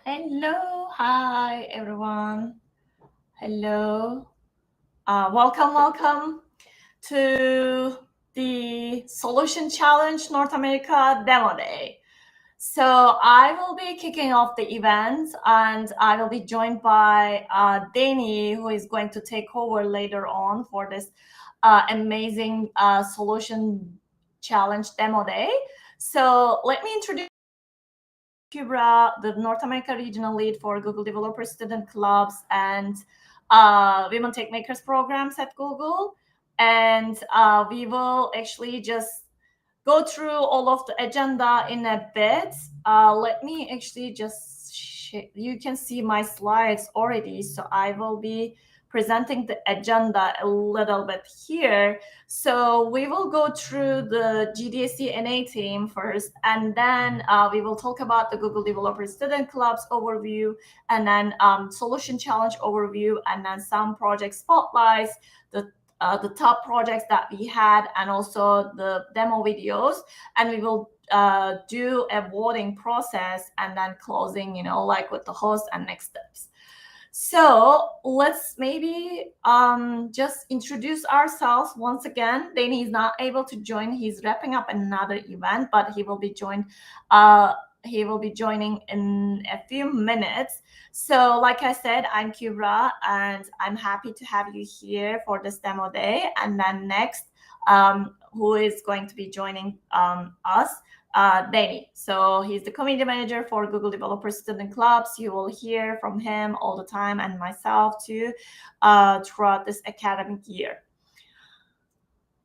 Hello, hi everyone. Hello, welcome to the Solution Challenge North America Demo Day. So I will be kicking off the event, and I will be joined by Danny, who is going to take over later on for this amazing Solution Challenge Demo Day. So let me introduce Kubra, the North America regional lead for Google Developer Student Clubs and Women Tech Makers programs at Google. And we will actually just go through all of the agenda in a bit. Let me actually just, you can see my slides already. So I will be presenting the agenda a little bit here. So we will go through the GDSC NA team first, and then we will talk about the Google Developer Student Clubs overview, and then Solution Challenge overview, and then some project spotlights, the top projects that we had, and also the demo videos. And we will do a voting process and then closing, like with the host and next steps. So let's maybe just introduce ourselves once again. Danny is not able to join. He's wrapping up another event, but he will be joined. He will be joining in a few minutes. So, like I said, I'm Kubra, and I'm happy to have you here for this demo day. And then next, who is going to be joining us? Danny. So he's the community manager for Google Developer Student Clubs. You will hear from him all the time, and myself too, throughout this academic year.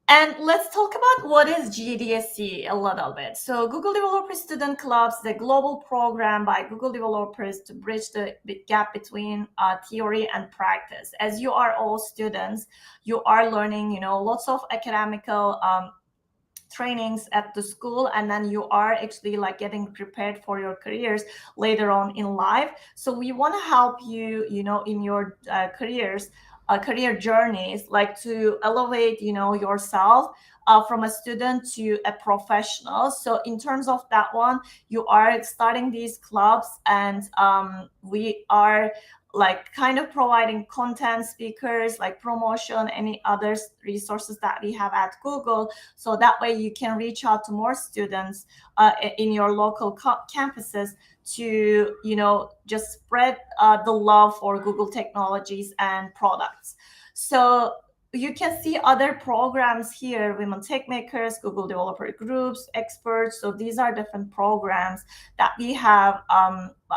And let's talk about what is GDSC a little bit. So Google Developer Student Clubs is a global program by Google developers to bridge the gap between theory and practice. As you are all students, you are learning, lots of academical trainings at the school, and then you are actually like getting prepared for your careers later on in life. So we want to help you, in your career journeys, like to elevate, yourself from a student to a professional. So in terms of that one, you are starting these clubs, and we are like kind of providing content, speakers, like promotion, any other resources that we have at Google. So that way you can reach out to more students in your local campuses to, just spread the love for Google technologies and products. So you can see other programs here: Women Tech Makers, Google Developer Groups, Experts. So these are different programs that we have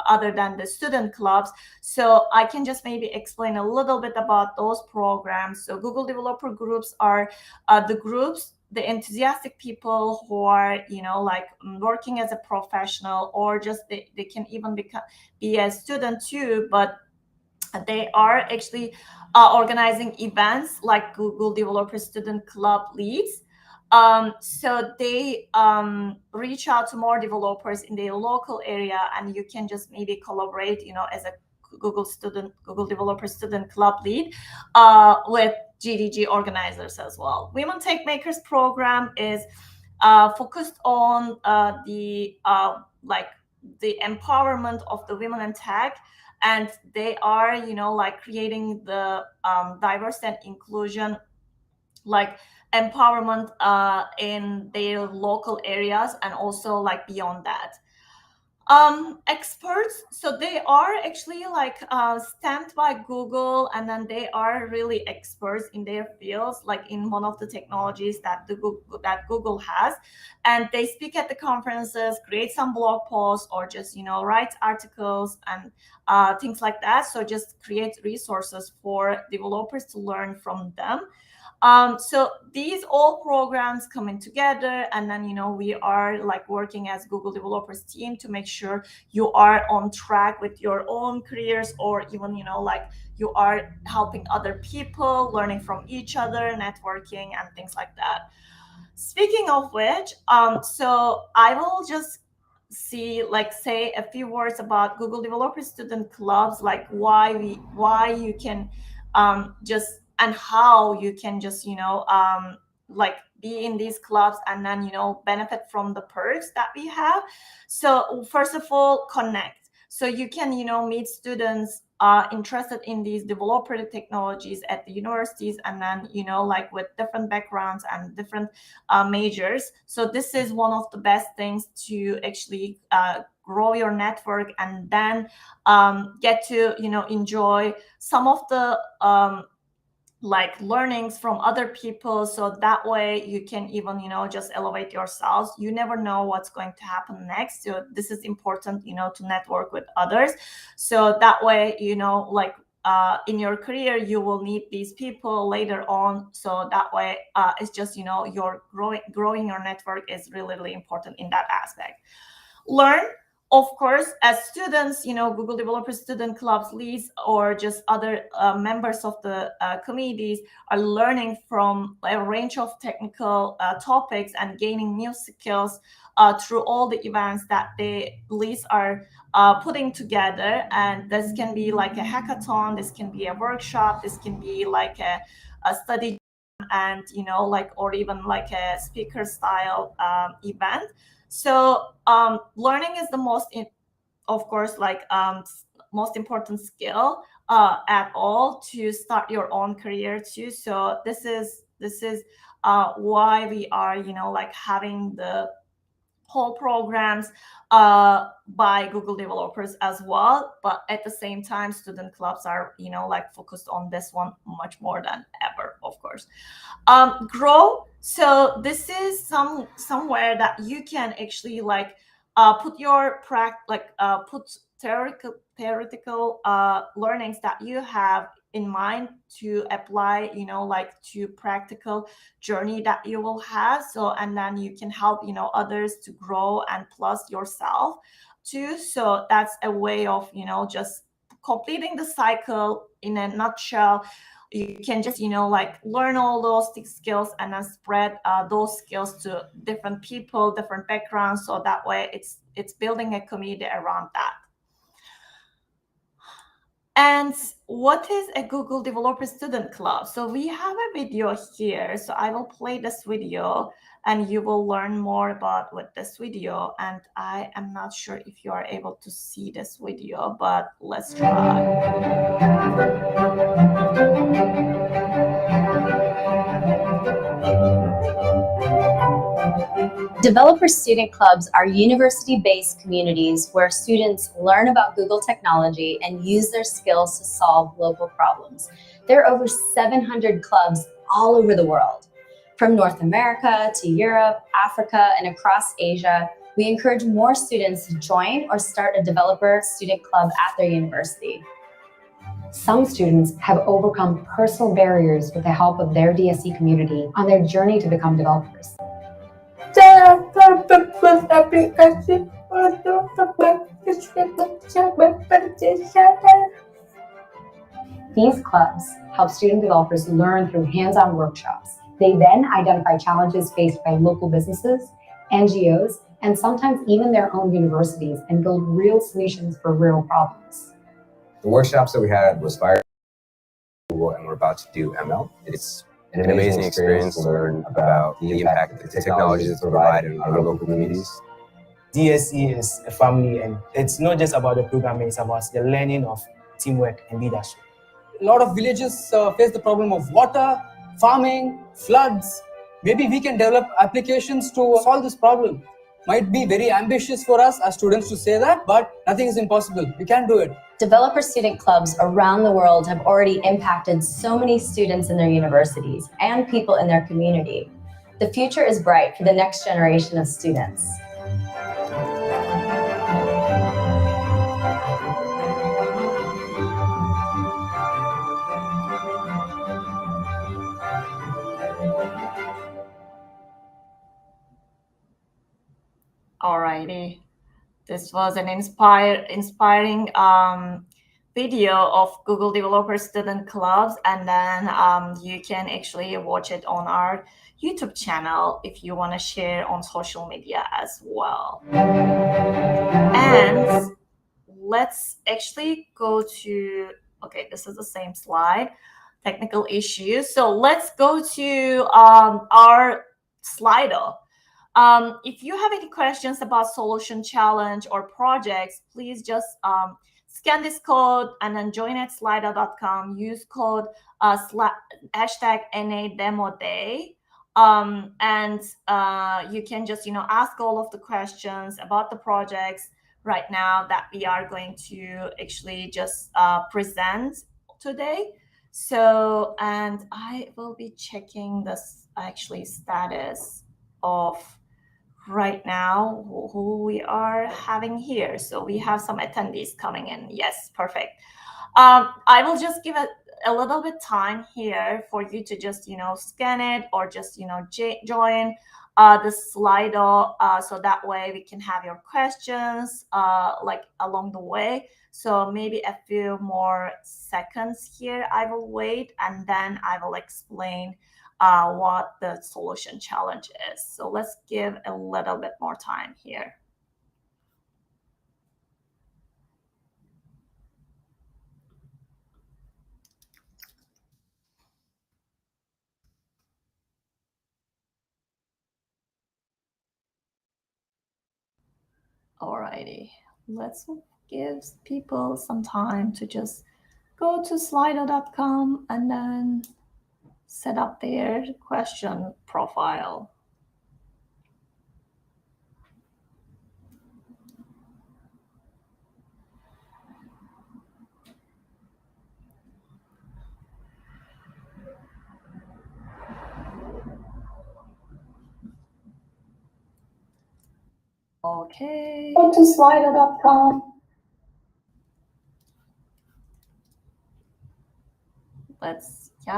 other than the student clubs. So I can just maybe explain a little bit about those programs. So Google Developer Groups are the groups, the enthusiastic people who are, like working as a professional, or just they can even be a student too, but they are actually organizing events like Google Developer Student Club leads. So they reach out to more developers in their local area, and you can just maybe collaborate, as a Google Developer Student Club lead with GDG organizers as well. Women Tech Makers program is focused on the empowerment of the women in tech, and they are, like creating the diversity and inclusion, like empowerment in their local areas, and also like beyond that. Experts, so they are actually like stamped by Google, and then they are really experts in their fields, like in one of the technologies that Google has, and they speak at the conferences, create some blog posts, or just, write articles and things like that. So just create resources for developers to learn from them. So these all programs coming together, and then, we are like working as Google developers team to make sure you are on track with your own careers, or even, like you are helping other people, learning from each other, networking, and things like that. Speaking of which, so I will just say a few words about Google Developer Student Clubs, like why you can just, and how you can just, like be in these clubs, and then, benefit from the perks that we have. So first of all, connect. So you can, meet students interested in these developer technologies at the universities, and then, like with different backgrounds and different majors. So this is one of the best things to actually grow your network, and then get to, enjoy some of the like learnings from other people. So that way you can even, just elevate yourselves. You never know what's going to happen next. So this is important, to network with others. So that way, like in your career, you will meet these people later on. So that way it's just, your growing your network is really, really important in that aspect. Learn, of course, as students, Google Developer Student Clubs leads, or just other members of the committees, are learning from a range of technical topics and gaining new skills through all the events that the leads are putting together. And this can be like a hackathon, this can be a workshop, this can be like a study, and like, or even like a speaker style event. So learning is the most, of course, like most important skill at all to start your own career too. So this is why we are, like having the whole programs by Google developers as well. But at the same time, student clubs are, like focused on this one much more than ever, of course. Grow. So this is somewhere that you can actually like put your put theoretical learnings that you have in mind to apply, like to practical journey that you will have. So, and then you can help, others to grow, and plus yourself too. So that's a way of, just completing the cycle in a nutshell. You can just, like learn all those skills, and then spread those skills to different people, different backgrounds. So that way it's building a community around that. And what is a Google Developer Student Club? So we have a video here. So I will play this video, and you will learn more about with this video. And I am not sure if you are able to see this video, but let's try. Developer student clubs are university-based communities where students learn about Google technology and use their skills to solve local problems. There are over 700 clubs all over the world. From North America to Europe, Africa, and across Asia, we encourage more students to join or start a developer student club at their university. Some students have overcome personal barriers with the help of their DSC community on their journey to become developers. These clubs help student developers learn through hands-on workshops. They then identify challenges faced by local businesses, NGOs, and sometimes even their own universities, and build real solutions for real problems. The workshops that we had was Fire, Google, and we're about to do ML. It's an amazing experience to learn about the impact that the technologies provide in our local communities. GSC is a family, and it's not just about the programming, it's about the learning of teamwork and leadership. A lot of villages face the problem of water, farming, floods. Maybe we can develop applications to solve this problem. Might be very ambitious for us as students to say that, but nothing is impossible. We can do it. Developer student clubs around the world have already impacted so many students in their universities and people in their community. The future is bright for the next generation of students. Alrighty, this was an inspiring video of Google Developer Student Clubs, and then you can actually watch it on our YouTube channel if you want to share on social media as well. And let's actually go to, okay, this is the same slide, technical issues. So let's go to our Slido. If you have any questions about solution challenge or projects, please just scan this code and then join at slido.com. Use code hashtag NADemoDay. And you can just, ask all of the questions about the projects right now that we are going to actually just present today. So, and I will be checking this actually status of right now who we are having here. So we have some attendees coming in. Yes, perfect. I will just give a little bit time here for you to just, scan it or just, join the Slido, so that way we can have your questions like along the way. So maybe a few more seconds here I will wait, and then I will explain what the solution challenge is. So let's give a little bit more time here. Alrighty, let's give people some time to just go to slido.com and then set up their question profile. Okay. Go to slido.com.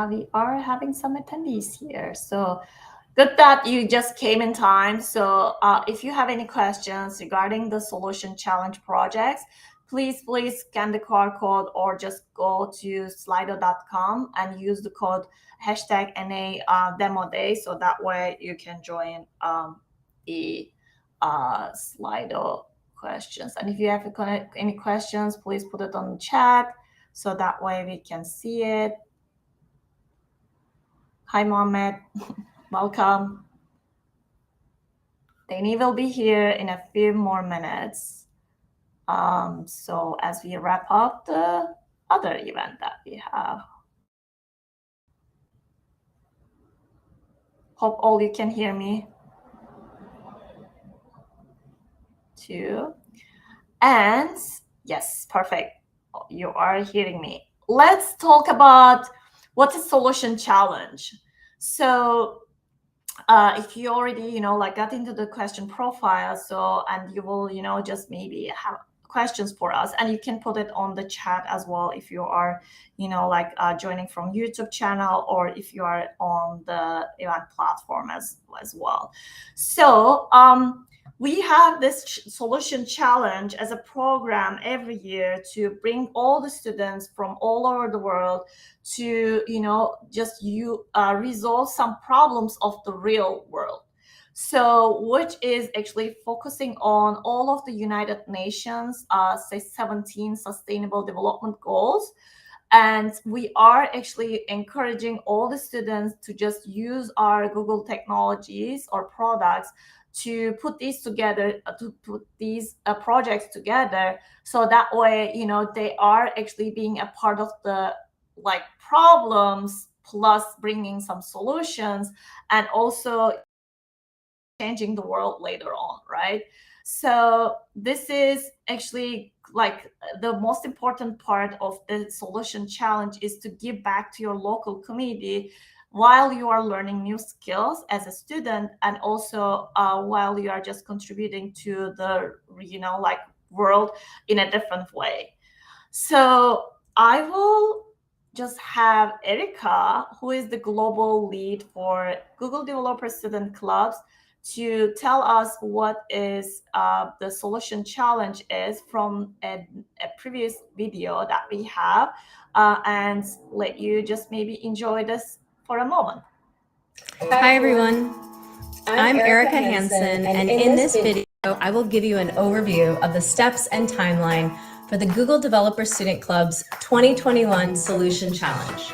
We are having some attendees here. So good that you just came in time. So if you have any questions regarding the solution challenge projects, please scan the QR code or just go to slido.com and use the code hashtag NADemoDay. So that way you can join the Slido questions. And if you have any questions, please put it on the chat so that way we can see it. Hi, Mohammed. Welcome. Danny will be here in a few more minutes. So as we wrap up the other event that we have. Hope all you can hear me too. And yes, perfect. You are hearing me. Let's talk about what's a solution challenge. So if you already, got into the question profile, and you will, just maybe have questions for us, and you can put it on the chat as well if you are, joining from YouTube channel, or if you are on the event platform as well. So we have this solution challenge as a program every year to bring all the students from all over the world to, resolve some problems of the real world. So which is actually focusing on all of the United Nations, 17 Sustainable Development Goals. And we are actually encouraging all the students to just use our Google technologies or products to put these together, to put these projects together, so that way, they are actually being a part of the problems, plus bringing some solutions, and also changing the world later on, right? So this is actually the most important part of the solution challenge, is to give back to your local community while you are learning new skills as a student, and also while you are just contributing to the world in a different way. So I will just have Erica, who is the global lead for Google Developer Student Clubs, to tell us what is the solution challenge is from a previous video that we have, and let you just maybe enjoy this for a moment. Hi everyone, I'm Erica Hansen, and in this video I will give you an overview of the steps and timeline for the Google Developer Student Club's 2021 Solution Challenge.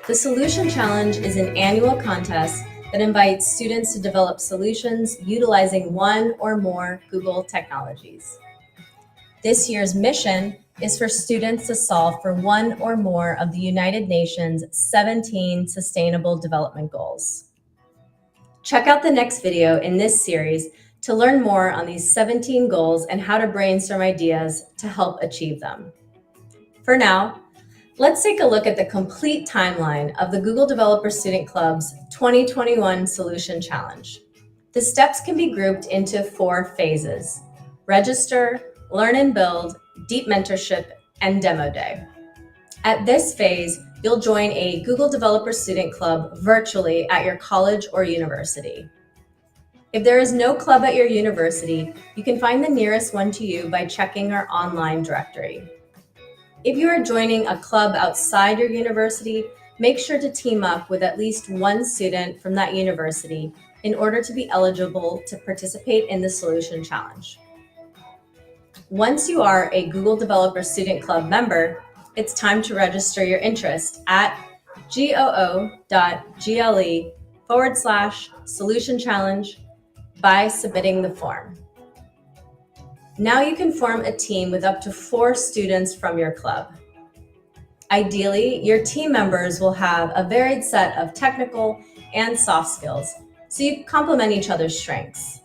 The Solution Challenge is an annual contest that invites students to develop solutions utilizing one or more Google technologies. This year's mission is for students to solve for one or more of the United Nations 17 Sustainable Development Goals. Check out the next video in this series to learn more on these 17 goals and how to brainstorm ideas to help achieve them. For now, let's take a look at the complete timeline of the Google Developer Student Club's 2021 Solution Challenge. The steps can be grouped into 4 phases: register, learn and build, deep mentorship, and demo day. At this phase, you'll join a Google Developer Student Club virtually at your college or university. If there is no club at your university, you can find the nearest one to you by checking our online directory. If you are joining a club outside your university, make sure to team up with at least one student from that university in order to be eligible to participate in the Solution Challenge. Once you are a Google Developer Student Club member, it's time to register your interest at goo.gle/Solution Challenge by submitting the form. Now you can form a team with up to 4 students from your club. Ideally, your team members will have a varied set of technical and soft skills, so you complement each other's strengths.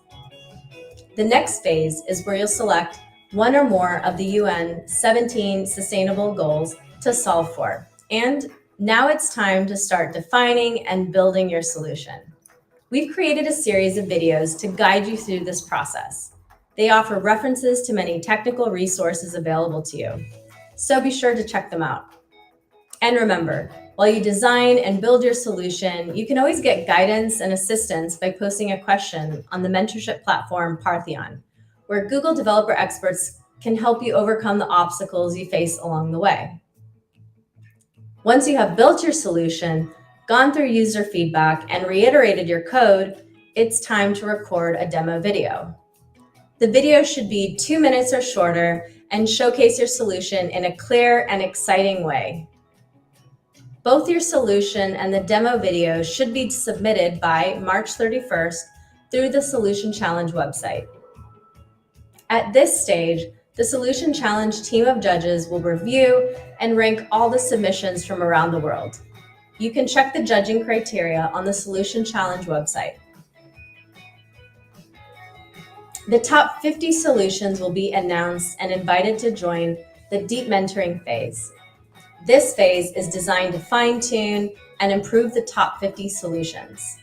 The next phase is where you'll select one or more of the UN 17 Sustainable Goals to solve for. And now it's time to start defining and building your solution. We've created a series of videos to guide you through this process. They offer references to many technical resources available to you, so be sure to check them out. And remember, while you design and build your solution, you can always get guidance and assistance by posting a question on the mentorship platform Partheon, where Google developer experts can help you overcome the obstacles you face along the way. Once you have built your solution, gone through user feedback, and reiterated your code, it's time to record a demo video. The video should be 2 minutes or shorter and showcase your solution in a clear and exciting way. Both your solution and the demo video should be submitted by March 31st through the Solution Challenge website. At this stage, the Solution Challenge team of judges will review and rank all the submissions from around the world. You can check the judging criteria on the Solution Challenge website. The top 50 solutions will be announced and invited to join the deep mentoring phase. This phase is designed to fine-tune and improve the top 50 solutions.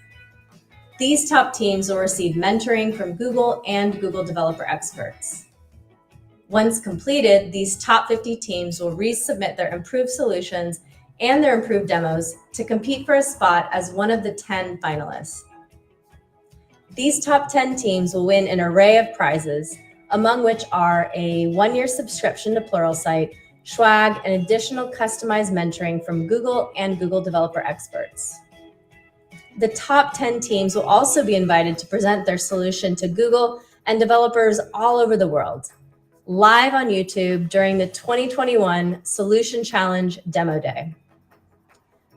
These top teams will receive mentoring from Google and Google developer experts. Once completed, these top 50 teams will resubmit their improved solutions and their improved demos to compete for a spot as one of the 10 finalists. These top 10 teams will win an array of prizes, among which are a 1-year subscription to Pluralsight, swag, and additional customized mentoring from Google and Google developer experts. The top 10 teams will also be invited to present their solution to Google and developers all over the world, live on YouTube during the 2021 Solution Challenge Demo Day.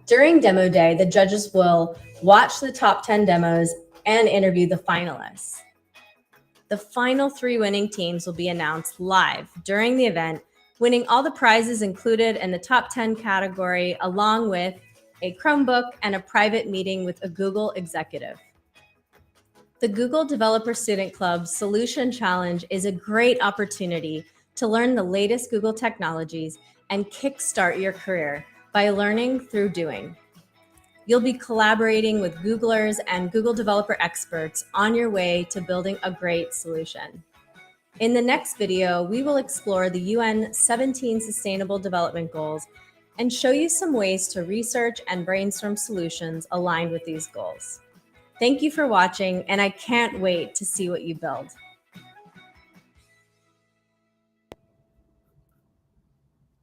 During Demo Day, the judges will watch the top 10 demos and interview the finalists. The final 3 winning teams will be announced live during the event, winning all the prizes included in the top 10 category, along with a Chromebook and a private meeting with a Google executive. The Google Developer Student Club Solution Challenge is a great opportunity to learn the latest Google technologies and kickstart your career by learning through doing. You'll be collaborating with Googlers and Google developer experts on your way to building a great solution. In the next video, we will explore the UN 17 Sustainable Development Goals and show you some ways to research and brainstorm solutions aligned with these goals. Thank you for watching, and I can't wait to see what you build.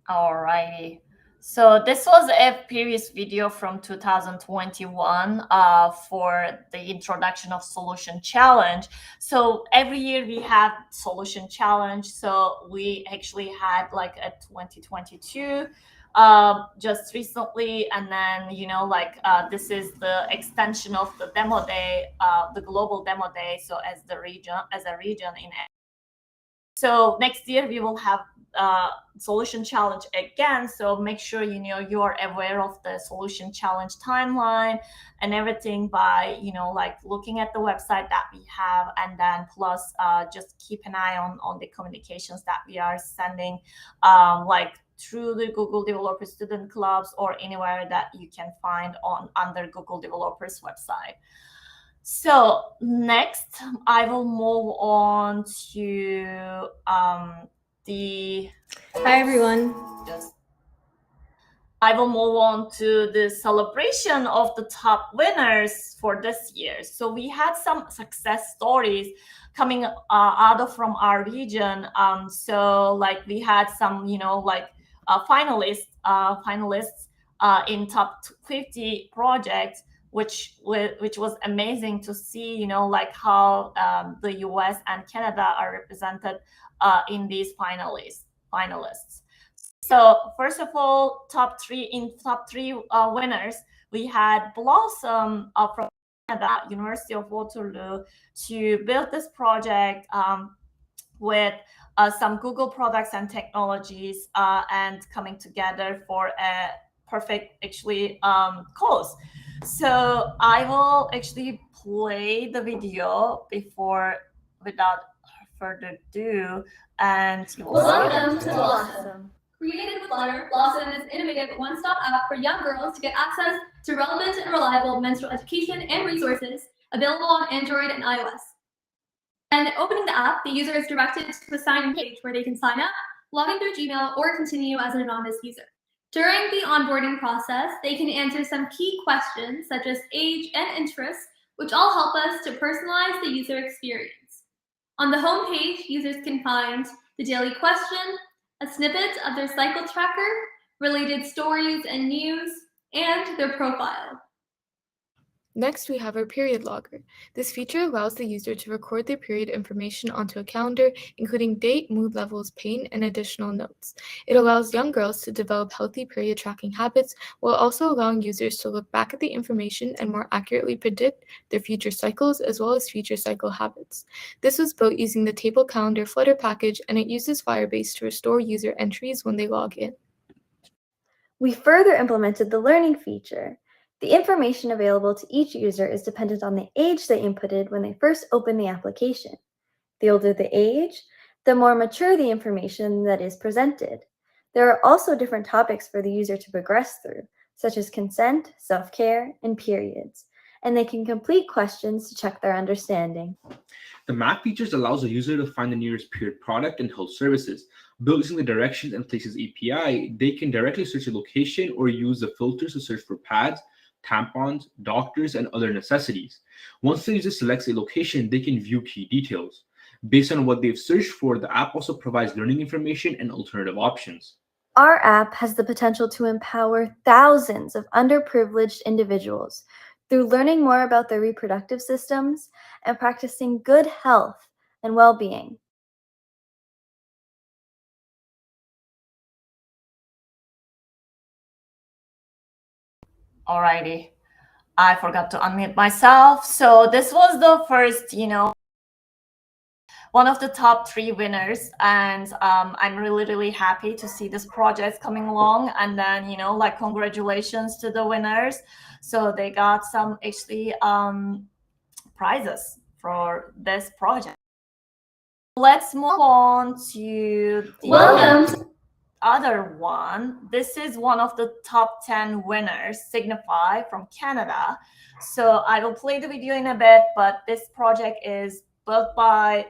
Alrighty. So this was a previous video from 2021 for the introduction of Solution Challenge. So every year we have Solution Challenge. So we actually had like a 2022 just recently, and then this is the extension of the demo day, the global demo day. So as a region in. So next year we will have solution challenge again. So make sure you are aware of the solution challenge timeline and everything by looking at the website that we have, and then plus just keep an eye on the communications that we are sending, through the Google Developer Student Clubs or anywhere that you can find under Google Developers website. So next, I will move on to the. Hi, everyone. I will move on to the celebration of the top winners for this year. So we had some success stories coming out from our region. So we had some, finalists in top 50 projects, which was amazing to see, how the US and Canada are represented in these finalists. So first of all, top three winners, we had Blossom from Canada, University of Waterloo, to build this project with some Google products and technologies, and coming together for a perfect cause. So I will actually play the video without further ado, and welcome to Blossom. Created with Flutter, Blossom is an innovative one-stop app for young girls to get access to relevant and reliable menstrual education and resources, available on Android and iOS. And opening the app, the user is directed to a sign-in page where they can sign up, log in through Gmail, or continue as an anonymous user. During the onboarding process, they can answer some key questions such as age and interests, which all help us to personalize the user experience. On the home page, users can find the daily question, a snippet of their cycle tracker, related stories and news, and their profile. Next, we have our period logger. This feature allows the user to record their period information onto a calendar, including date, mood levels, pain, and additional notes. It allows young girls to develop healthy period tracking habits, while also allowing users to look back at the information and more accurately predict their future cycles as well as future cycle habits. This was built using the Table Calendar Flutter package, and it uses Firebase to restore user entries when they log in. We further implemented the learning feature. The information available to each user is dependent on the age they inputted when they first opened the application. The older the age, the more mature the information that is presented. There are also different topics for the user to progress through, such as consent, self-care, and periods, and they can complete questions to check their understanding. The map features allows the user to find the nearest period product and health services. Built using the Directions and Places API, they can directly search a location or use the filters to search for pads, tampons, doctors, and other necessities. Once the user selects a location, they can view key details. Based on what they've searched for, the app also provides learning information and alternative options. Our app has the potential to empower thousands of underprivileged individuals through learning more about their reproductive systems and practicing good health and well-being. Alrighty, I forgot to unmute myself. So this was the first, one of the top 3 winners, and I'm really happy to see this project coming along. And then congratulations to the winners. So they got some prizes for this project. Let's move on to the other one. This is one of the top 10 winners, Signify from Canada. So I will play the video in a bit, but this project is built by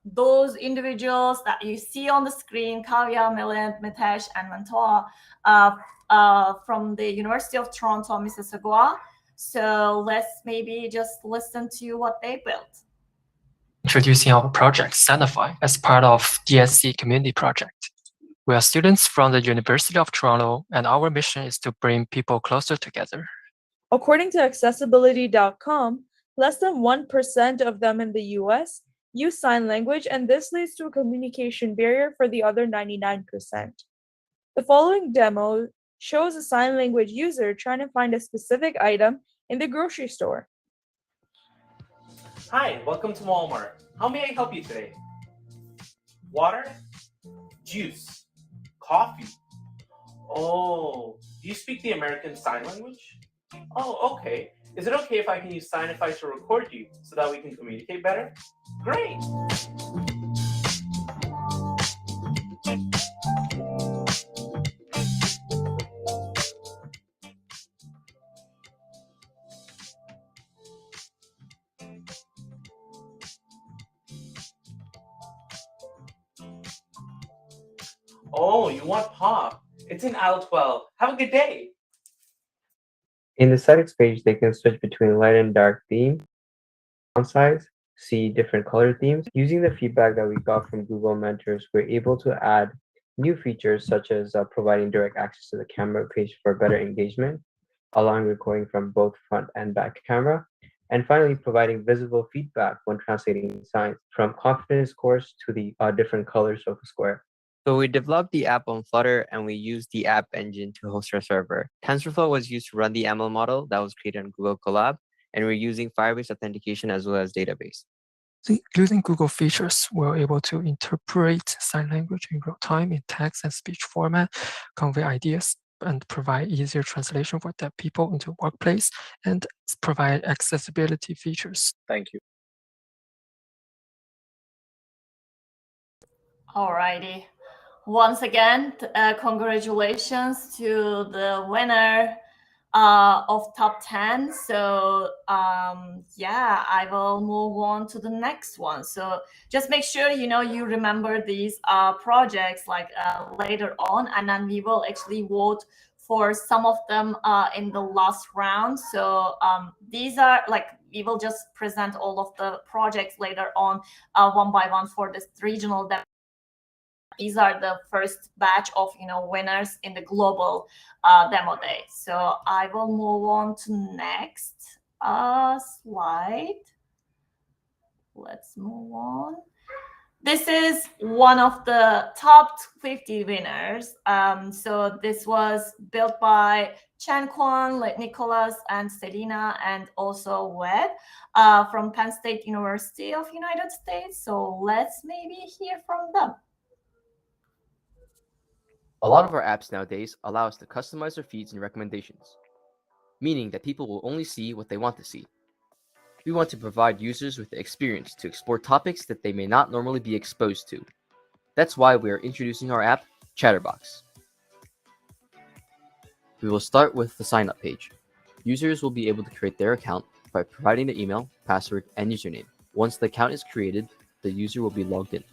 those individuals that you see on the screen, Kavya, Milind, Mitesh, and Mantoa from the University of Toronto, Mississauga. So let's maybe just listen to what they built. Introducing our project, Signify, as part of Gdsc community project. We are students from the University of Toronto, and our mission is to bring people closer together. According to accessibility.com, less than 1% of them in the US use sign language, and this leads to a communication barrier for the other 99%. The following demo shows a sign language user trying to find a specific item in the grocery store. Hi, welcome to Walmart. How may I help you today? Water? Juice? Coffee? Oh, do you speak the American Sign Language? Oh, okay. Is it okay if I can use Signify to record you so that we can communicate better? Great! Oh, you want pop? It's in aisle 12. Have a good day! In the settings page, they can switch between light and dark theme, font size, see different color themes. Using the feedback that we got from Google mentors, we're able to add new features such as providing direct access to the camera page for better engagement, allowing recording from both front and back camera, and finally providing visible feedback when translating signs from confidence scores to the different colors of the square. So we developed the app on Flutter and we used the app engine to host our server. TensorFlow was used to run the ML model that was created on Google Colab, and we're using Firebase authentication as well as database. Using Google features, we're able to interpret sign language in real time in text and speech format, convey ideas, and provide easier translation for deaf people into workplace, and provide accessibility features. Thank you. Alrighty. Once again, congratulations to the winner of top 10. So yeah, I will move on to the next one. So just make sure you remember these projects like later on, and then we will actually vote for some of them in the last round. So these are like, we will just present all of the projects later on one by one for this regional demo. These are the first batch of winners in the global demo day. So I will move on to next slide. Let's move on. This is one of the top 50 winners. So this was built by Chen Kwan, Nicholas, and Selena, and also Webb from Penn State University of United States. So let's maybe hear from them. A lot of our apps nowadays allow us to customize our feeds and recommendations, meaning that people will only see what they want to see. We want to provide users with the experience to explore topics that they may not normally be exposed to. That's why we are introducing our app, Chatterbox. We will start with the sign up page. Users will be able to create their account by providing the email, password, and username. Once the account is created, the user will be logged in.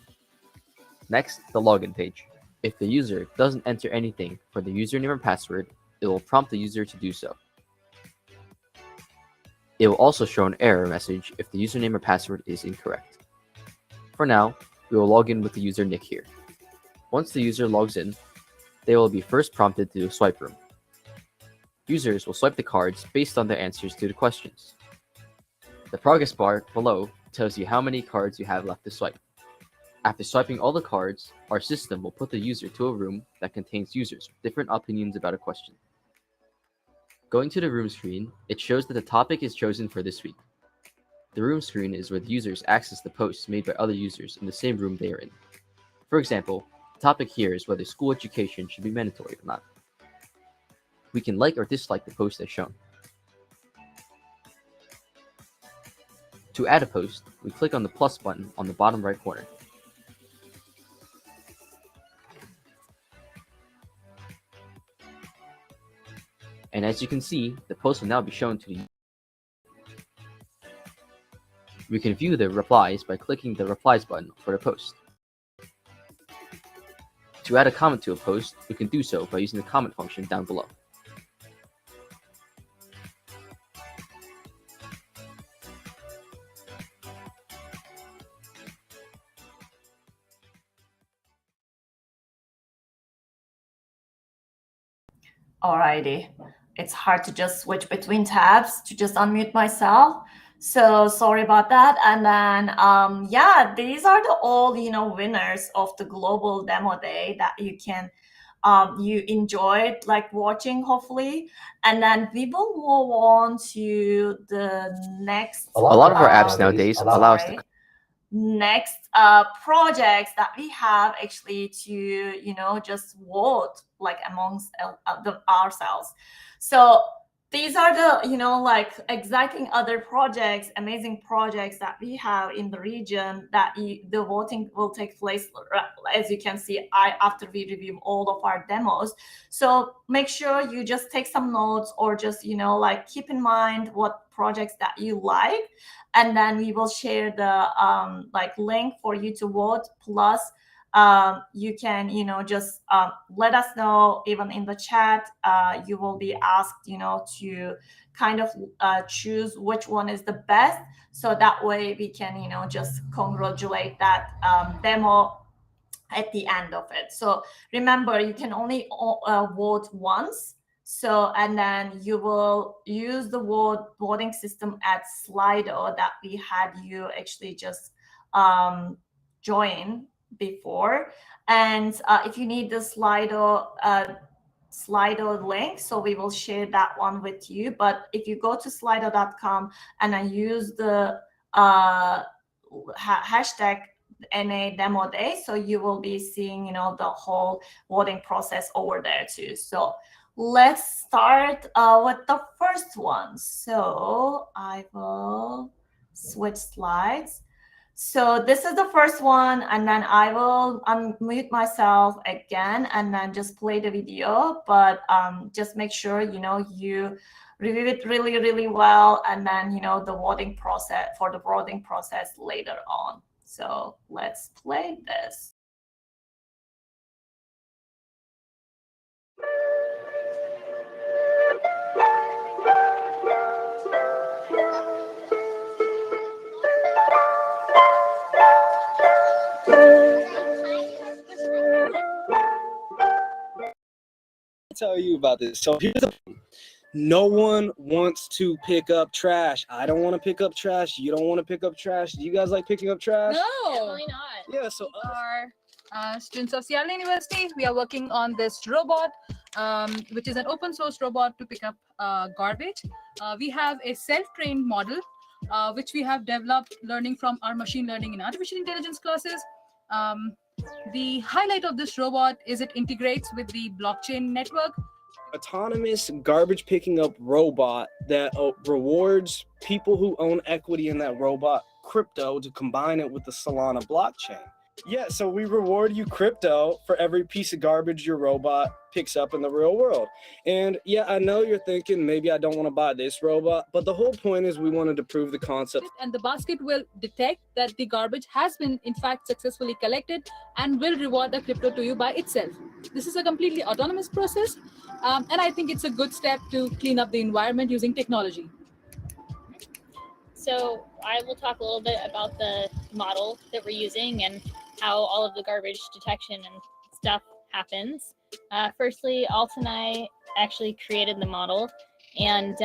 Next, the login page. If the user doesn't enter anything for the username or password, it will prompt the user to do so. It will also show an error message if the username or password is incorrect. For now, we will log in with the user Nick here. Once the user logs in, they will be first prompted to do a swipe room. Users will swipe the cards based on their answers to the questions. The progress bar below tells you how many cards you have left to swipe. After swiping all the cards, our system will put the user to a room that contains users with different opinions about a question. Going to the room screen, it shows that the topic is chosen for this week. The room screen is where the users access the posts made by other users in the same room they are in. For example, the topic here is whether school education should be mandatory or not. We can like or dislike the post as shown. To add a post, we click on the plus button on the bottom right corner. And as you can see, the post will now be shown to the user. We can view the replies by clicking the replies button for the post. To add a comment to a post, we can do so by using the comment function down below. Alrighty. It's hard to just switch between tabs to just unmute myself. So sorry about that. And then, yeah, these are the all, winners of the global demo day that you can you enjoyed like watching, hopefully. And then we will move on to the next. A lot of our apps nowadays allow us to next projects that we have actually to just vote like amongst ourselves. So these are the like exciting other projects, amazing projects that we have in the region that the voting will take place, as you can see, after we review all of our demos. So make sure you just take some notes, or just like keep in mind what projects that you like, and then we will share the like link for you to vote. Plus you can just let us know even in the chat. You will be asked to kind of choose which one is the best, so that way we can just congratulate that demo at the end of it. So remember, you can only vote once. So, and then you will use the voting system at Slido that we had you actually just join before. And if you need the Slido link, so we will share that one with you. But if you go to slido.com and then use the hashtag NA demo day, so you will be seeing the whole voting process over there too. So let's start with the first one. So I will switch slides. So this is the first one, and then I will unmute myself again and then just play the video. But just make sure you review it really, really well, and then the voting process later on. So let's play this. Tell you about this. So here's the thing. No one wants to pick up trash. I don't want to pick up trash. You don't want to pick up trash. Do you guys like picking up trash? No, definitely not. Yeah, so our students of Seattle University, we are working on this robot, which is an open source robot to pick up garbage. We have a self-trained model, which we have developed learning from our machine learning and artificial intelligence classes. The highlight of this robot is it integrates with the blockchain network. Autonomous garbage picking up robot that rewards people who own equity in that robot crypto to combine it with the Solana blockchain. Yeah, so we reward you crypto for every piece of garbage your robot picks up in the real world. And yeah, I know you're thinking maybe I don't want to buy this robot, but the whole point is we wanted to prove the concept. And the basket will detect that the garbage has been in fact successfully collected and will reward the crypto to you by itself. This is a completely autonomous process, and I think it's a good step to clean up the environment using technology. So I will talk a little bit about the model that we're using and how all of the garbage detection and stuff happens. Firstly, Alt and I actually created the model, and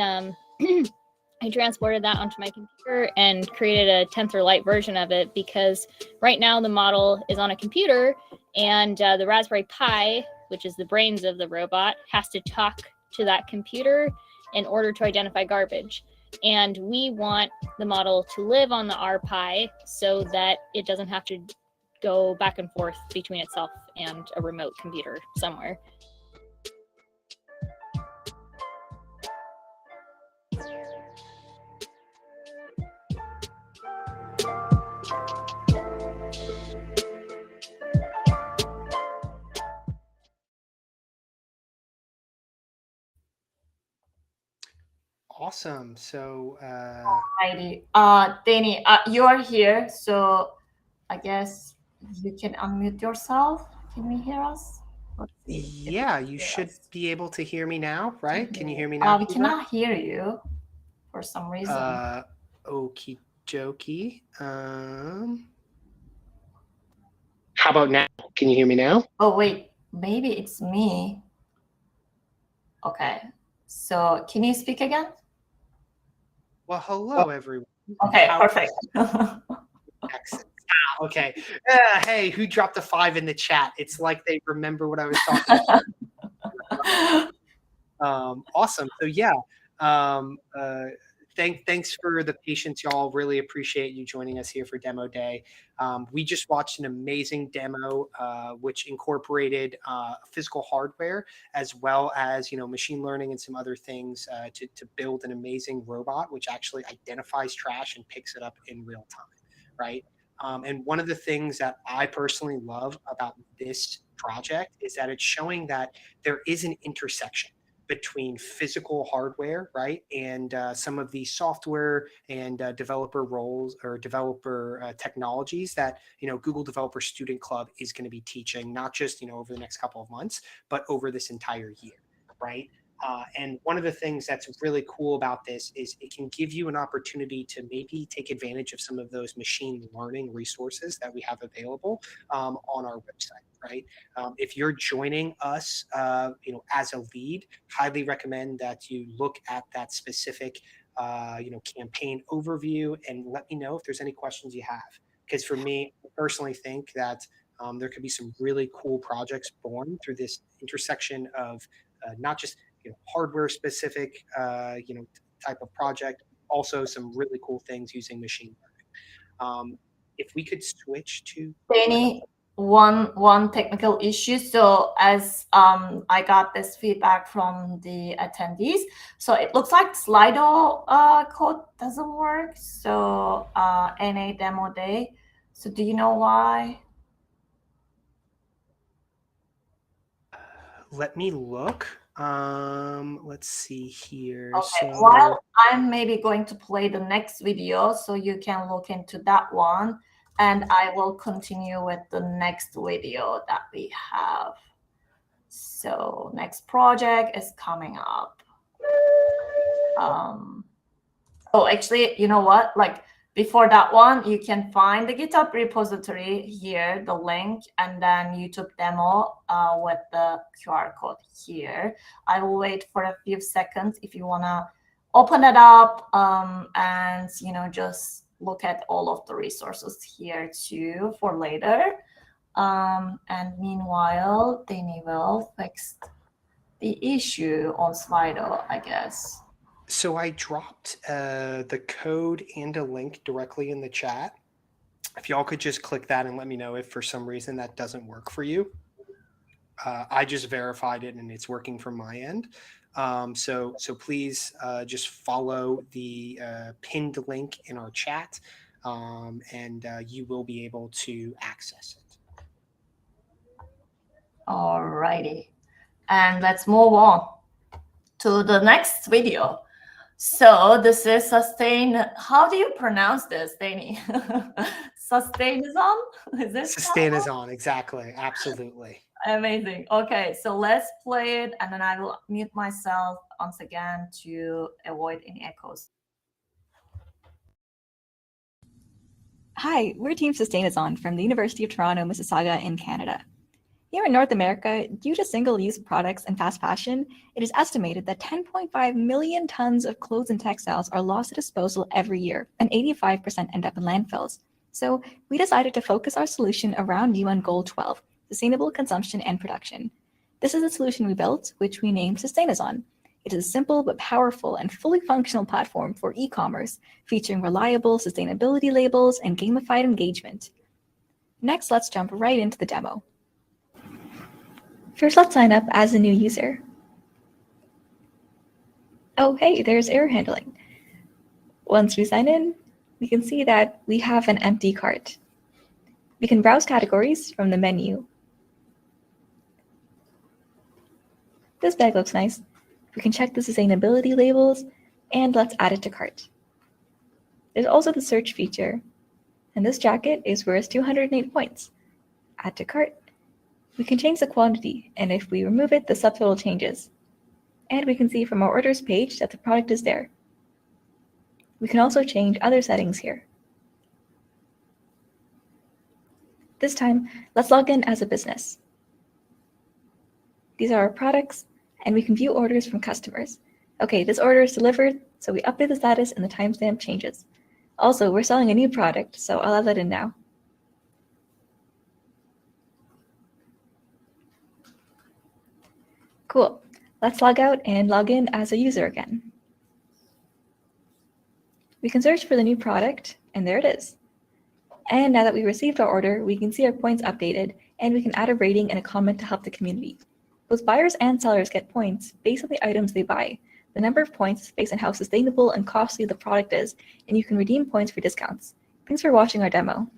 I transported that onto my computer and created a Tensor Lite version of it, because right now the model is on a computer, and the Raspberry Pi, which is the brains of the robot, has to talk to that computer in order to identify garbage. And we want the model to live on the RPi so that it doesn't have to go back and forth between itself and a remote computer somewhere. Awesome. So, Alrighty. Danny, you are here, so I guess you can unmute yourself. Can we hear us? yeah, you should be able to hear me now, right? Can you hear me now? We cannot hear you for some reason. Okie dokie. How about now? Can you hear me now? Oh, wait, maybe it's me. Okay, so can you speak again? Well, hello, everyone. Okay, perfect. Okay. Hey, who dropped a 5 in the chat? It's like they remember what I was talking about. Awesome. So yeah, thanks for the patience, y'all. Really appreciate you joining us here for Demo Day. We just watched an amazing demo, which incorporated physical hardware as well as machine learning and some other things to build an amazing robot, which actually identifies trash and picks it up in real time, right? And one of the things that I personally love about this project is that it's showing that there is an intersection between physical hardware, right, and some of the software and developer roles or developer technologies that Google Developer Student Club is going to be teaching, not just over the next couple of months, but over this entire year, right? And one of the things that's really cool about this is it can give you an opportunity to maybe take advantage of some of those machine learning resources that we have available on our website, right? If you're joining us, as a lead, highly recommend that you look at that specific, campaign overview and let me know if there's any questions you have. Because for me, I personally think that there could be some really cool projects born through this intersection of not just hardware specific type of project, also some really cool things using machine learning. If we could switch to Danny, one technical issue. So as I got this feedback from the attendees, so it looks like Slido code doesn't work. So NA demo day. So do you know why? Let me look. Let's see here. Okay, So while I'm maybe going to play the next video, so you can look into that one, and I will continue with the next video that we have. So next project is coming up. Oh, actually, you know what? Like before that one, you can find the GitHub repository here, the link, and then YouTube demo with the QR code here. I will wait for a few seconds if you wanna open it up and just look at all of the resources here too for later. And meanwhile, Danny will fix the issue on Slido, I guess. So I dropped the code and a link directly in the chat. If y'all could just click that and let me know if for some reason that doesn't work for you. I just verified it and it's working from my end. So please just follow the pinned link in our chat and you will be able to access it. All righty. And let's move on to the next video. So this is how do you pronounce this, Danny? Sustainazon? Is this Sustainazon, exactly. Absolutely. Amazing. Okay, so let's play it, and then I will mute myself once again to avoid any echoes. Hi, we're Team Sustainazon from the University of Toronto, Mississauga in Canada. Here in North America, due to single-use products and fast fashion, it is estimated that 10.5 million tons of clothes and textiles are lost to disposal every year, and 85% end up in landfills. So we decided to focus our solution around UN Goal 12, Sustainable Consumption and Production. This is a solution we built, which we named Sustainazon. It is a simple but powerful and fully functional platform for e-commerce, featuring reliable sustainability labels and gamified engagement. Next, let's jump right into the demo. First, let's sign up as a new user. Oh, hey, there's error handling. Once we sign in, we can see that we have an empty cart. We can browse categories from the menu. This bag looks nice. We can check the sustainability labels, and let's add it to cart. There's also the search feature, and this jacket is worth 208 points. Add to cart. We can change the quantity, and if we remove it, the subtotal changes. And we can see from our orders page that the product is there. We can also change other settings here. This time, let's log in as a business. These are our products, and we can view orders from customers. Okay, this order is delivered, so we update the status and the timestamp changes. Also, we're selling a new product, so I'll add that in now. Cool. Let's log out and log in as a user again. We can search for the new product, and there it is. And now that we received our order, we can see our points updated, and we can add a rating and a comment to help the community. Both buyers and sellers get points based on the items they buy. The number of points is based on how sustainable and costly the product is, and you can redeem points for discounts. Thanks for watching our demo.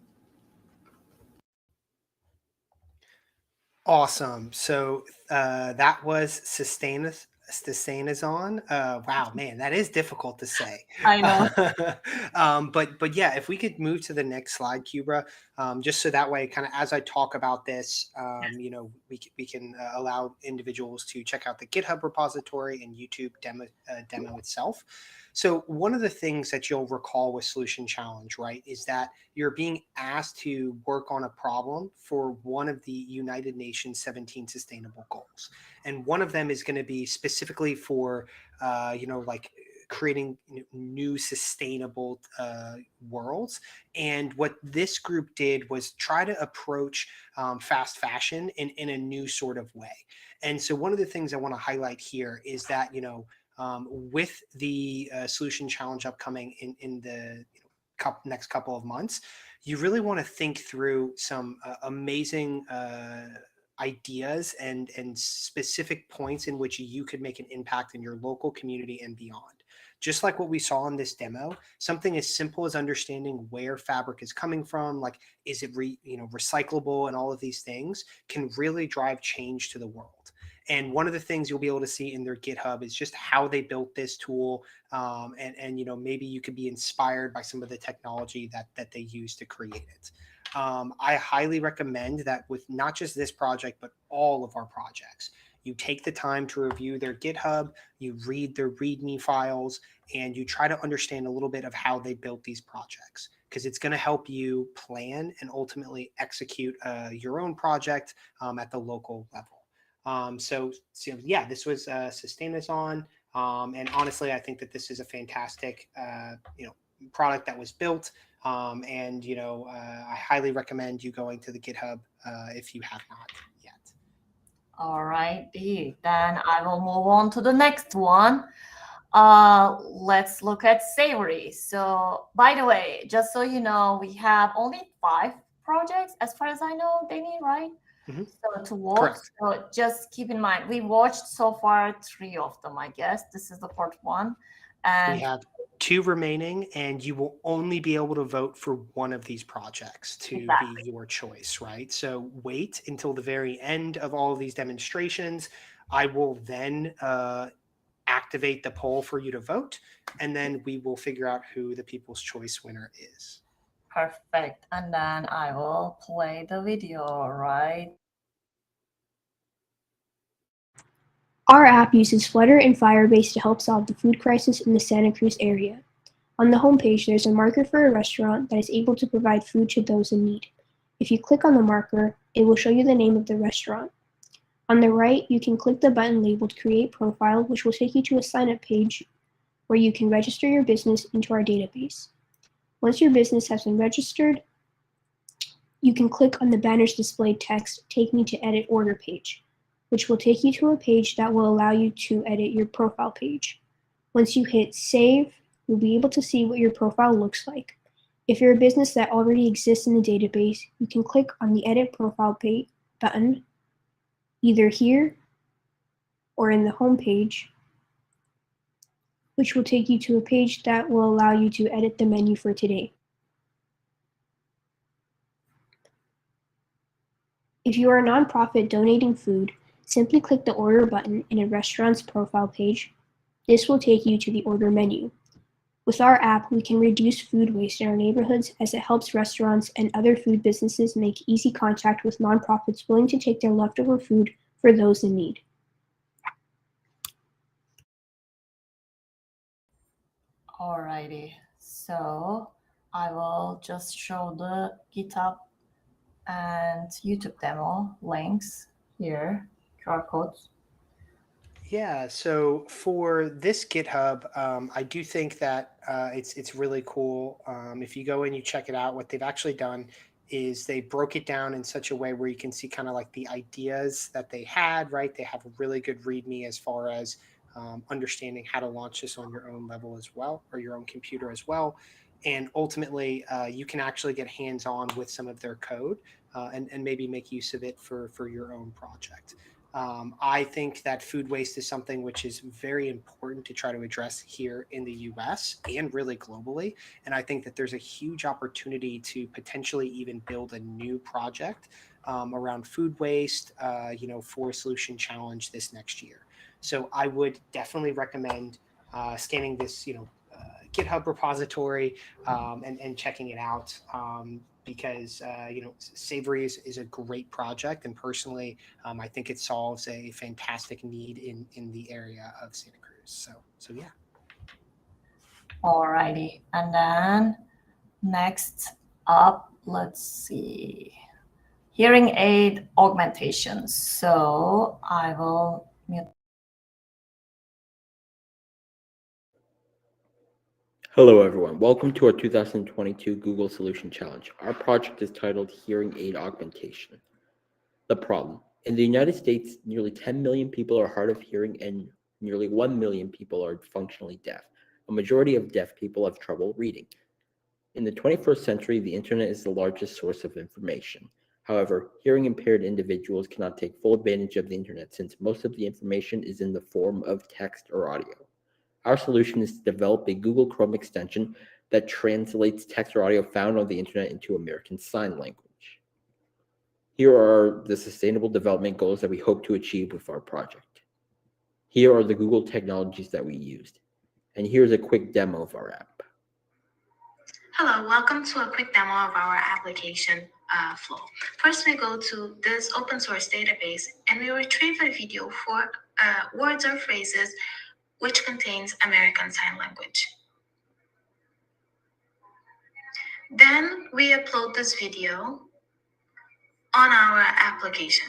Awesome. So that was Sustainazon. Wow, man, that is difficult to say. I know. But yeah, if we could move to the next slide, Kubra, just so that way, kind of as I talk about this, we can allow individuals to check out the GitHub repository and YouTube demo itself. So one of the things that you'll recall with Solution Challenge, right, is that you're being asked to work on a problem for one of the United Nations 17 Sustainable Goals. And one of them is going to be specifically for, like creating new sustainable worlds. And what this group did was try to approach fast fashion in a new sort of way. And so one of the things I want to highlight here is that, with the Solution Challenge upcoming in the next couple of months, you really want to think through some amazing ideas and specific points in which you could make an impact in your local community and beyond. Just like what we saw in this demo, something as simple as understanding where fabric is coming from, like is it recyclable, and all of these things can really drive change to the world. And one of the things you'll be able to see in their GitHub is just how they built this tool, and maybe you could be inspired by some of the technology that they use to create it. I highly recommend that with not just this project, but all of our projects, you take the time to review their GitHub, you read their README files, and you try to understand a little bit of how they built these projects, because it's going to help you plan and ultimately execute your own project at the local level. So yeah, this was Sustainazon. And honestly, I think that this is a fantastic, product that was built. And I highly recommend you going to the GitHub if you have not yet. All righty, then I will move on to the next one. Let's look at Savory. So by the way, just so you know, we have only 5 projects as far as I know, Danny, right? Mm-hmm. So to watch, Correct. so just keep in mind, we watched so far 3 of them, I guess. This is the 4th one. And we have 2 remaining, and you will only be able to vote for one of these projects to be your choice, right? So wait until the very end of all of these demonstrations. I will then activate the poll for you to vote, and then we will figure out who the People's Choice winner is. Perfect. And then I will play the video, right? Our app uses Flutter and Firebase to help solve the food crisis in the Santa Cruz area. On the homepage, there's a marker for a restaurant that is able to provide food to those in need. If you click on the marker, it will show you the name of the restaurant. On the right, you can click the button labeled Create Profile, which will take you to a sign-up page where you can register your business into our database. Once your business has been registered, you can click on the banner's displayed text, Take Me to Edit Order page, which will take you to a page that will allow you to edit your profile page. Once you hit Save, you'll be able to see what your profile looks like. If you're a business that already exists in the database, you can click on the Edit Profile button, either here or in the home page, which will take you to a page that will allow you to edit the menu for today. If you are a nonprofit donating food, simply click the Order button in a restaurant's profile page. This will take you to the order menu. With our app, we can reduce food waste in our neighborhoods as it helps restaurants and other food businesses make easy contact with nonprofits willing to take their leftover food for those in need. Alrighty, so I will just show the GitHub and YouTube demo links here, QR codes. Yeah, so for this GitHub, I do think that it's really cool. If you go and you check it out, what they've actually done is they broke it down in such a way where you can see kind of like the ideas that they had, right? They have a really good README as far as understanding how to launch this on your own level as well, or your own computer as well. And ultimately, you can actually get hands-on with some of their code and maybe make use of it for your own project. I think that food waste is something which is very important to try to address here in the US and really globally. And I think that there's a huge opportunity to potentially even build a new project around food waste, for a solution challenge this next year. So I would definitely recommend scanning this, GitHub repository and checking it out. Because Savory is a great project, and personally, I think it solves a fantastic need in the area of Santa Cruz. So yeah. Alrighty, and then next up, let's see, hearing aid augmentation. So I will mute. Hello everyone, welcome to our 2022 Google Solution Challenge. Our project is titled Hearing Aid Augmentation. The problem: in the United States, nearly 10 million people are hard of hearing and nearly 1 million people are functionally deaf. A majority of deaf people have trouble reading. In the 21st century, the internet is the largest source of information. However, hearing impaired individuals cannot take full advantage of the internet since most of the information is in the form of text or audio. Our solution is to develop a Google Chrome extension that translates text or audio found on the internet into American Sign Language. Here are the sustainable development goals that we hope to achieve with our project. Here are the Google technologies that we used. And here's a quick demo of our app. Hello, welcome to a quick demo of our application flow. First, we go to this open source database and we retrieve a video for words or phrases which contains American Sign Language. Then we upload this video on our application.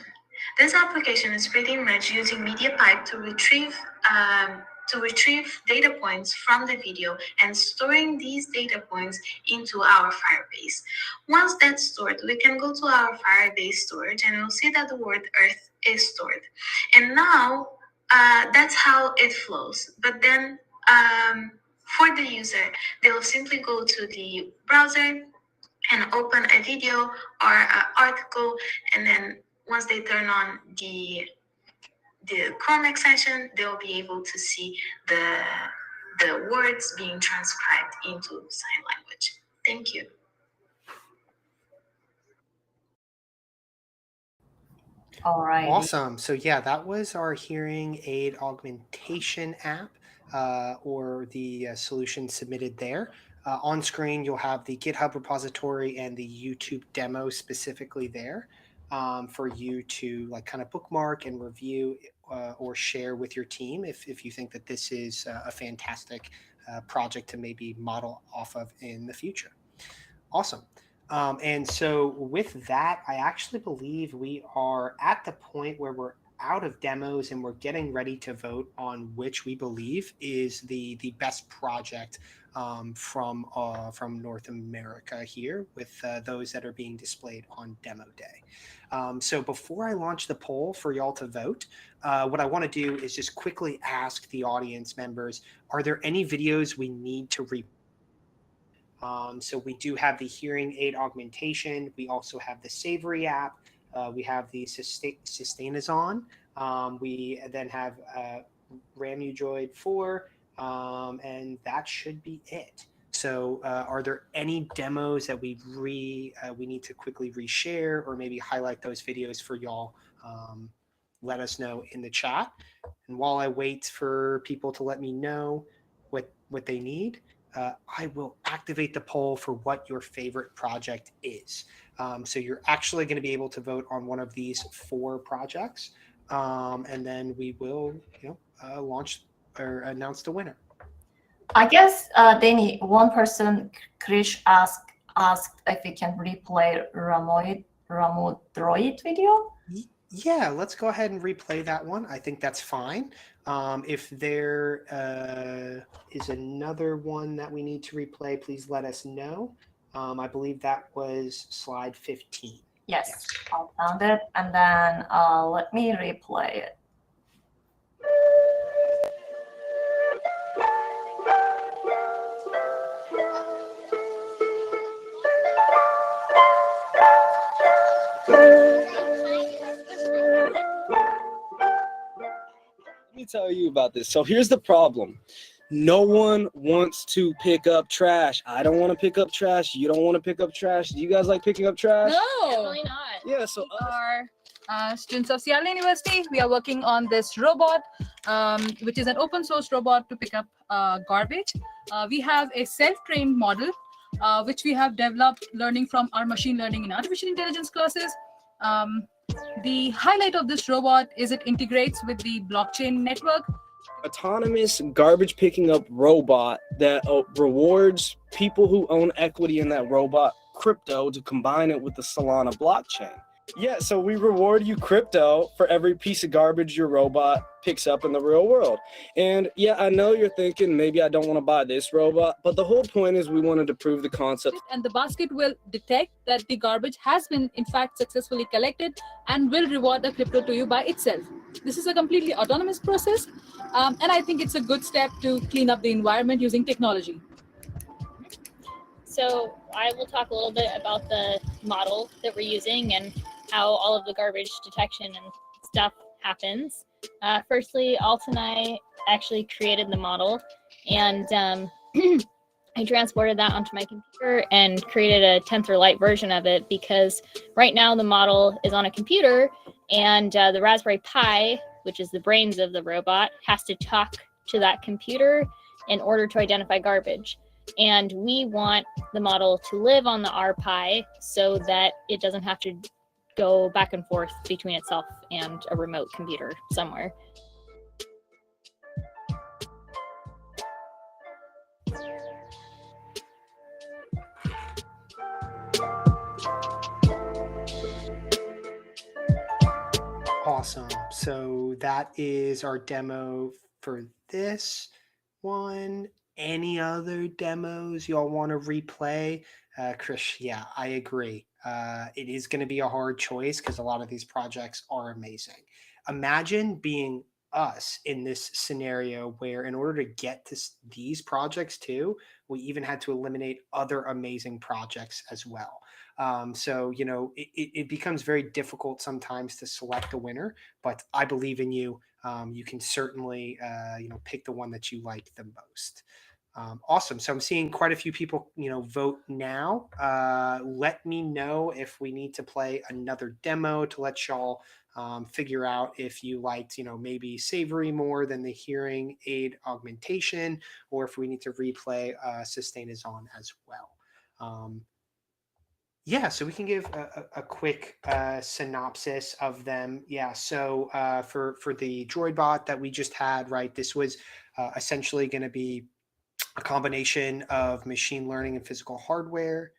This application is pretty much using MediaPipe to retrieve data points from the video and storing these data points into our Firebase. Once that's stored, we can go to our Firebase storage and we'll see that the word Earth is stored. And now that's how it flows. But then for the user, they'll simply go to the browser and open a video or an article, and then once they turn on the Chrome extension, they'll be able to see the words being transcribed into sign language. Thank you. All right. Awesome. So yeah, that was our hearing aid augmentation app, or the solution submitted there. On screen, you'll have the GitHub repository and the YouTube demo specifically there for you to kind of bookmark and review or share with your team if you think that this is a fantastic project to maybe model off of in the future. Awesome. And so with that, I actually believe we are at the point where we're out of demos and we're getting ready to vote on which we believe is the best project from North America here, with those that are being displayed on demo day. So before I launch the poll for y'all to vote, what I want to do is just quickly ask the audience members, are there any videos we need to so we do have the hearing aid augmentation. We also have the Savory app. We have the Sustainazon. We then have Ramudroid 4, and that should be it. So are there any demos that we need to quickly reshare or maybe highlight those videos for y'all? Let us know in the chat. And while I wait for people to let me know what they need, I will activate the poll for what your favorite project is. So you're actually going to be able to vote on one of these 4 projects, and then we will, launch or announce the winner. I guess, Danny, one person, Krish, asked if we can replay Ramudroid video. Yeah, let's go ahead and replay that one. I think that's fine. If there is another one that we need to replay, please let us know. I believe that was slide 15. Yes, I found it, and then let me replay it. Let me tell you about this. So here's the problem. No one wants to pick up trash. I don't want to pick up trash. You don't want to pick up trash. Do you guys like picking up trash? No, Definitely not. Yeah, so we are students of Seattle University. We are working on this robot, which is an open source robot to pick up garbage. We have a self-trained model, which we have developed learning from our machine learning and artificial intelligence classes. The highlight of this robot is it integrates with the blockchain network. Autonomous garbage picking up robot that rewards people who own equity in that robot crypto to combine it with the Solana blockchain. Yeah, so we reward you crypto for every piece of garbage your robot picks up in the real world. And yeah, I know you're thinking maybe I don't want to buy this robot, but the whole point is we wanted to prove the concept. And the basket will detect that the garbage has been in fact successfully collected and will reward the crypto to you by itself. This is a completely autonomous process, and I think it's a good step to clean up the environment using technology. So I will talk a little bit about the model that we're using and how all of the garbage detection and stuff happens. Firstly, Alt and I actually created the model, and I transported that onto my computer and created a Tensor Lite version of it, because right now the model is on a computer, and the Raspberry Pi, which is the brains of the robot, has to talk to that computer in order to identify garbage. And we want the model to live on the RPi so that it doesn't have to go back and forth between itself and a remote computer somewhere. Awesome. So that is our demo for this one. Any other demos y'all want to replay? Krish, yeah, I agree. It is going to be a hard choice because a lot of these projects are amazing. Imagine being us in this scenario where in order to get to these projects too, we even had to eliminate other amazing projects as well. So, you know, it becomes very difficult sometimes to select a winner, but I believe in you. You can certainly, you know, pick the one that you like the most. Awesome. So I'm seeing quite a few people, you know, vote now. Let me know if we need to play another demo to let y'all figure out if you liked, you know, maybe Savory more than the hearing aid augmentation, or if we need to replay Sustain is On as well. Yeah, so we can give a quick synopsis of them. Yeah, so for the droid bot that we just had, right, this was essentially going to be a combination of machine learning and physical hardware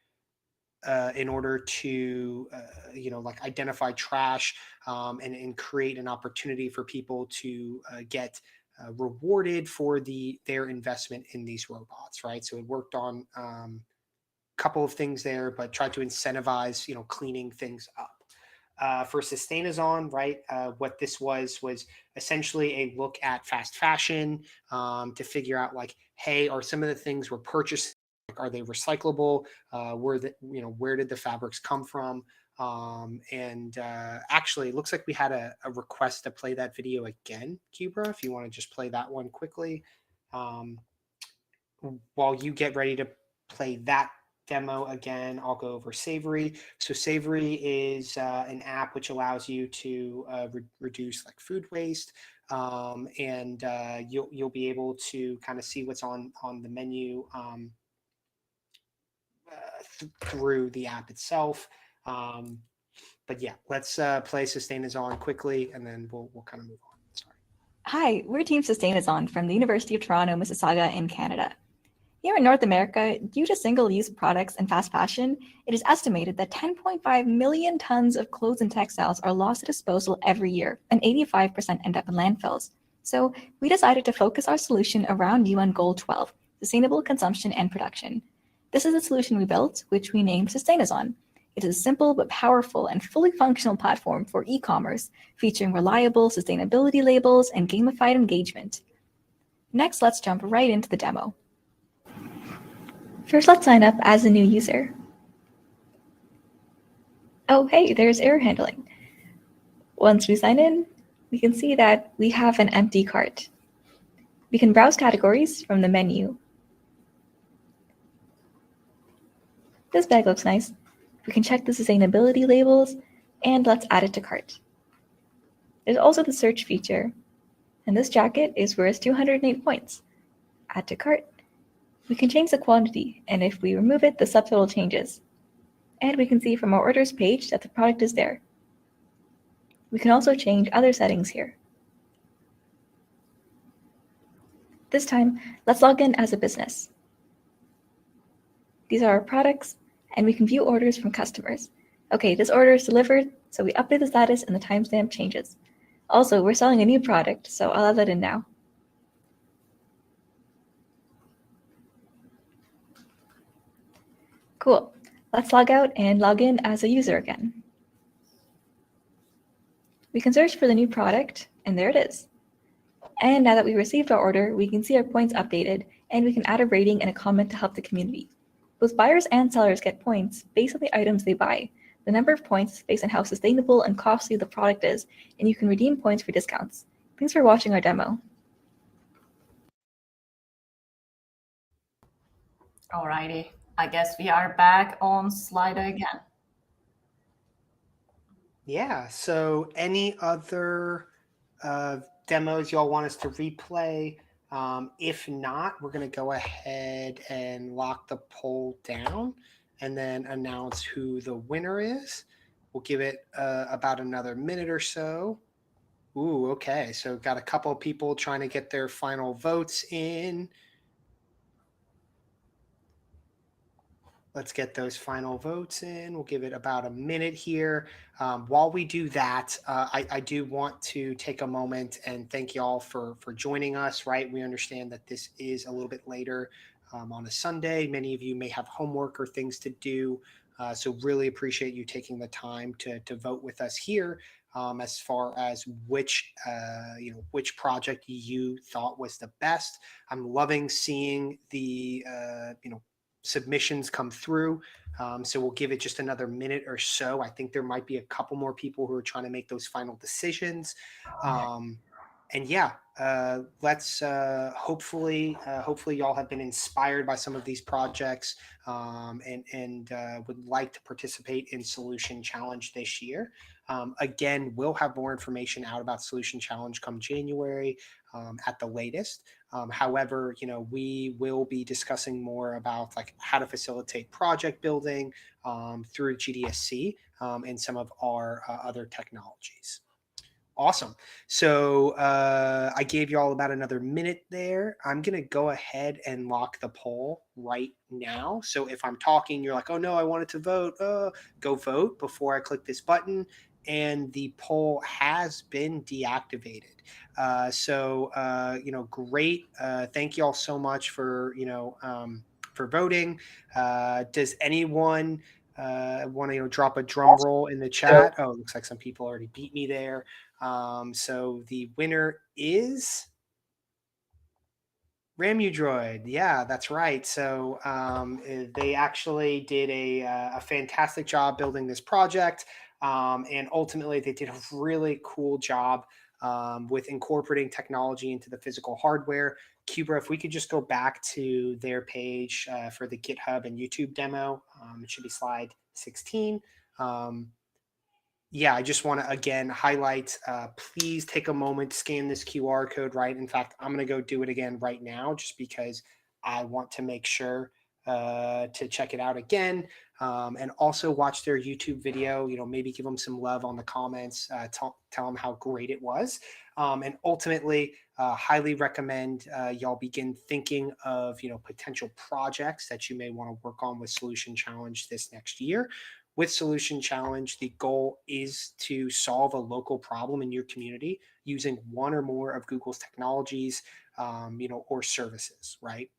in order to, you know, like identify trash and create an opportunity for people to get rewarded for their investment in these robots, right? So it worked on couple of things there, but try to incentivize, you know, cleaning things up. For Sustain is On, right? What this was essentially a look at fast fashion to figure out, like, hey, are some of the things we're purchasing, like, are they recyclable? Where did the fabrics come from? Actually, it looks like we had a request to play that video again, Kubra, if you want to just play that one quickly. While you get ready to play that demo again, I'll go over Savory. So Savory is an app which allows you to reduce like food waste, and you'll be able to kind of see what's on the menu through the app itself. But yeah, let's play Sustain is On quickly, and then we'll kind of move on. Sorry. Hi, we're Team Sustain is On from the University of Toronto, Mississauga in Canada. Here in North America, due to single-use products and fast fashion, it is estimated that 10.5 million tons of clothes and textiles are lost to disposal every year, and 85% end up in landfills. So we decided to focus our solution around UN Goal 12, sustainable consumption and production. This is the solution we built, which we named Sustainazon. It is a simple but powerful and fully functional platform for e-commerce, featuring reliable sustainability labels and gamified engagement. Next, let's jump right into the demo. First, let's sign up as a new user. Oh, hey, there's error handling. Once we sign in, we can see that we have an empty cart. We can browse categories from the menu. This bag looks nice. We can check the sustainability labels, and let's add it to cart. There's also the search feature, and this jacket is worth 208 points. Add to cart. We can change the quantity, and if we remove it, the subtotal changes. And we can see from our orders page that the product is there. We can also change other settings here. This time, let's log in as a business. These are our products, and we can view orders from customers. Okay, this order is delivered, so we update the status and the timestamp changes. Also, we're selling a new product, so I'll add that in now. Cool. Let's log out and log in as a user again. We can search for the new product, and there it is. And now that we received our order, we can see our points updated, and we can add a rating and a comment to help the community. Both buyers and sellers get points based on the items they buy. The number of points is based on how sustainable and costly the product is, and you can redeem points for discounts. Thanks for watching our demo. Alrighty, I guess we are back on Slido again. Yeah, so any other demos y'all want us to replay? If not, we're going to go ahead and lock the poll down and then announce who the winner is. We'll give it about another minute or so. Ooh, okay. So got a couple of people trying to get their final votes in. Let's get those final votes in. We'll give it about a minute here. While we do that, I do want to take a moment and thank y'all for joining us, right? We understand that this is a little bit later on a Sunday. Many of you may have homework or things to do. So really appreciate you taking the time to vote with us here as far as which project you thought was the best. I'm loving seeing the submissions come through. So we'll give it just another minute or so. I think there might be a couple more people who are trying to make those final decisions. And yeah, let's hopefully y'all have been inspired by some of these projects and would like to participate in Solution Challenge this year. Again, we'll have more information out about Solution Challenge come January at the latest. However, we will be discussing more about like how to facilitate project building through GDSC and some of our other technologies. Awesome. So I gave you all about another minute there. I'm going to go ahead and lock the poll right now. So if I'm talking, you're like, oh no, I wanted to vote. Go vote before I click this button. And the poll has been deactivated. Great. Thank you all so much for voting. Does anyone want to drop a drum roll in the chat? Oh, it looks like some people already beat me there. So the winner is Ramudroid. Yeah, that's right. So they actually did a fantastic job building this project. And ultimately, they did a really cool job with incorporating technology into the physical hardware. Cubra, if we could just go back to their page for the GitHub and YouTube demo, it should be slide 16. Yeah, I just want to, again, highlight, please take a moment, scan this QR code, right? In fact, I'm going to go do it again right now just because I want to make sure to check it out again and also watch their YouTube video, maybe give them some love on the comments, tell them how great it was. And ultimately, highly recommend y'all begin thinking of, potential projects that you may want to work on with Solution Challenge this next year. With Solution Challenge, the goal is to solve a local problem in your community using one or more of Google's technologies, or services, right?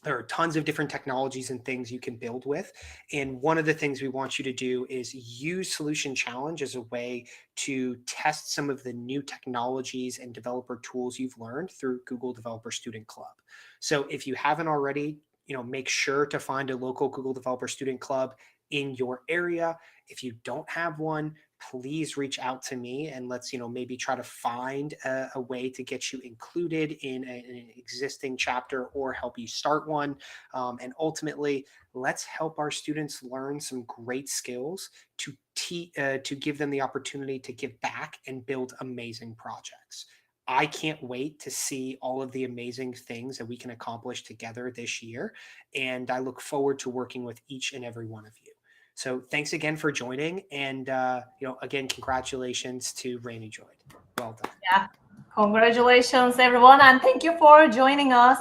There are tons of different technologies and things you can build with. And one of the things we want you to do is use Solution Challenge as a way to test some of the new technologies and developer tools you've learned through Google Developer Student Club. So if you haven't already, make sure to find a local Google Developer Student Club in your area. If you don't have one, please reach out to me and let's maybe try to find a way to get you included in an existing chapter or help you start one. And ultimately, let's help our students learn some great skills to give them the opportunity to give back and build amazing projects. I can't wait to see all of the amazing things that we can accomplish together this year, and I look forward to working with each and every one of you. So thanks again for joining, and again, congratulations to Rainy Joy. Well done. Yeah, congratulations everyone, and thank you for joining us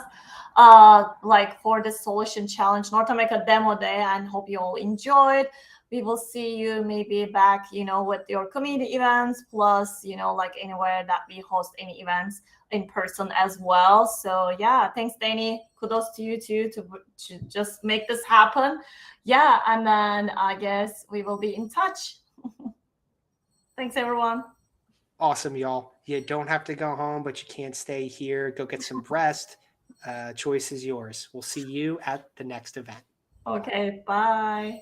for the Solution Challenge North America Demo Day, and hope you all enjoyed. We will see you maybe back, with your community events, plus, anywhere that we host any events in person as well. So yeah, thanks, Danny. Kudos to you too to just make this happen. Yeah, and then I guess we will be in touch. Thanks, everyone. Awesome, y'all. You don't have to go home, but you can't stay here. Go get some rest. Choice is yours. We'll see you at the next event. Okay, bye.